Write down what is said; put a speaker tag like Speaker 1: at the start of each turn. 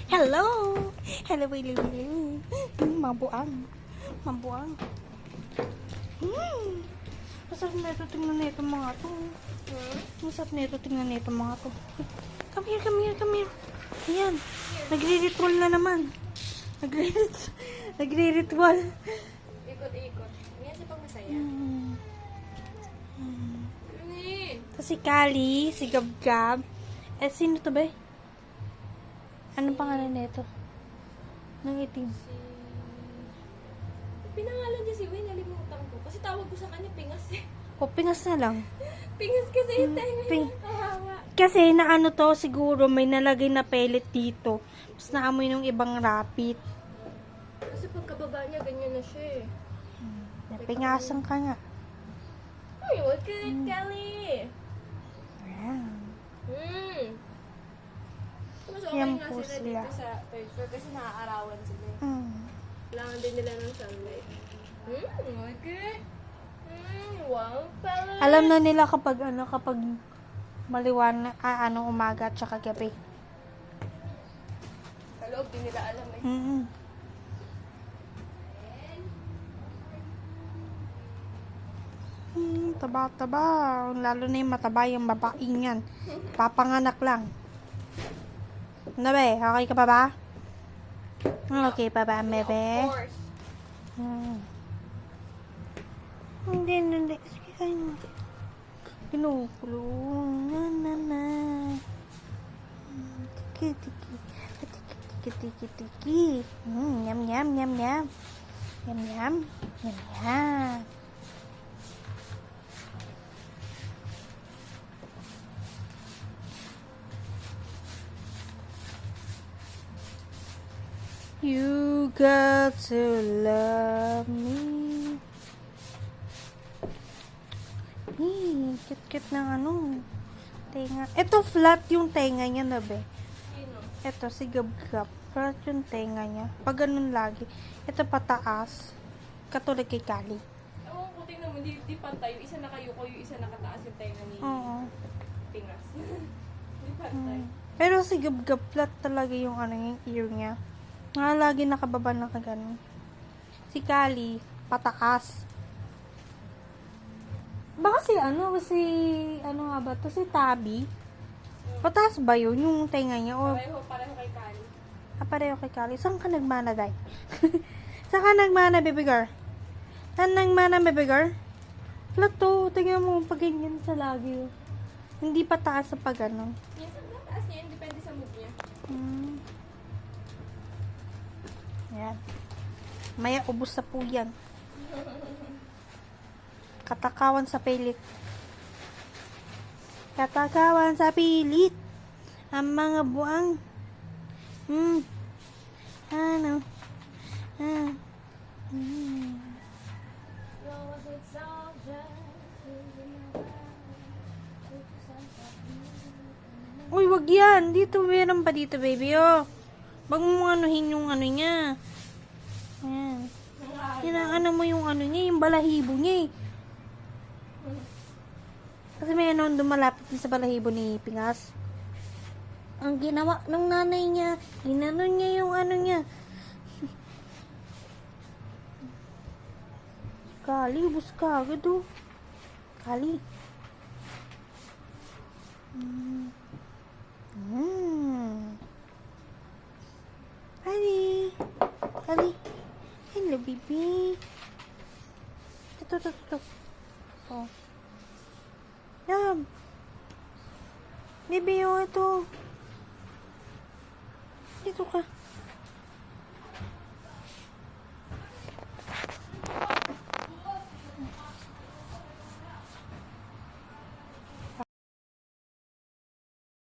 Speaker 1: Hello! Hello, hello, hello. Mabuang. Mabuang. Masarap na ito. Tingnan na ito mga to. Masarap na ito. Tingnan na ito mga to. Come here, come here, come here. Ayan. Nagre-ritual na naman. Nagre-ritual.
Speaker 2: Ikot-ikot. Ngayon siya pang masaya.
Speaker 1: So, si Kali, si Gab-Gab. Eh, sino to ba? Anong pangalan nito? Nang itim.
Speaker 2: Pinangalan niya si Wayne, nalimutan ko. Kasi tawag ko sa kanya, Pingas eh.
Speaker 1: O, pingas na lang.
Speaker 2: Pingas kasi yung tenga niya. Kawawa.
Speaker 1: Kasi na ano to, siguro may nalagay na pellet dito. Tapos naamoy ng ibang rapid.
Speaker 2: Kasi pagkababa niya, ganyan na siya eh.
Speaker 1: Napingasan ka nga.
Speaker 2: Ay, what ka Kelly?
Speaker 1: Ayan.
Speaker 2: Mas
Speaker 1: Yan
Speaker 2: okay nga
Speaker 1: po
Speaker 2: sila
Speaker 1: sila.
Speaker 2: dito sa third floor kasi nakakaarawan sila eh.
Speaker 1: Mm.
Speaker 2: Kailangan din nila ng sunlight. Okay. Wow, pala.
Speaker 1: Alam na nila kapag maliwan, umaga at saka gabi.
Speaker 2: Sa loob, di nila alam eh.
Speaker 1: Taba-taba. Lalo na yung mataba yung babaeng yan. Papanganak lang. Ano ba? Okay ka pa ba? Okay pa ba, bebe?
Speaker 2: Of course.
Speaker 1: Hindi. Sige kayo mo. Pinukulo. Na. Tiki. Yum. You got to love me. Kit-kit ng tenga. Ito flat yung tenga niya na be.
Speaker 2: Sino?
Speaker 1: Ito si Gab-Gab. Flat yung tenga niya. Pag ganun lagi. Ito pataas. Katulad kay Kali.
Speaker 2: Ewan ko, tingnan mo, di pantay. Yung isa nakayuko, yung isa nakataas yung tenga ni
Speaker 1: Oo.
Speaker 2: Pingas. Di pantay.
Speaker 1: Pero si Gab-Gab flat talaga yung yung ear niya. Nga lagi nakababa na kagano. Si Kali, pataas. Baka si nga ba to? Si Tabi? Pataas ba yun? Yung tenga niya? O,
Speaker 2: Pareho kay Kali.
Speaker 1: pareho kay Kali. Saan ka nagmana, day? Saan ka nagmana, baby girl? Saan nagmana, baby girl? Flat to. Tingnan mo, pag ganyan sa lagi. Hindi pataas sa pag ano.
Speaker 2: Yes, ang taas niya, yun, depende sa mood niya.
Speaker 1: Ayan. Maya, ubos na po yan. Katakawan sa pilit. Katakawan sa pilit. Ang mga buang. Ano? Uy, wag yan. Dito, meron pa dito, baby, oh. Wag mo anuhin yung niya. Ayan. Yan mo yung niya, yung balahibo niya eh. Kasi may dumalapit din sa balahibo ni Pingas. Ang ginawa ng nanay niya, ginanon niya yung niya. Kali, ubus ka agad oh. Kali. Kali. Hello, baby. Ito. Oh. Yan. Baby, oh, ito. Dito ka.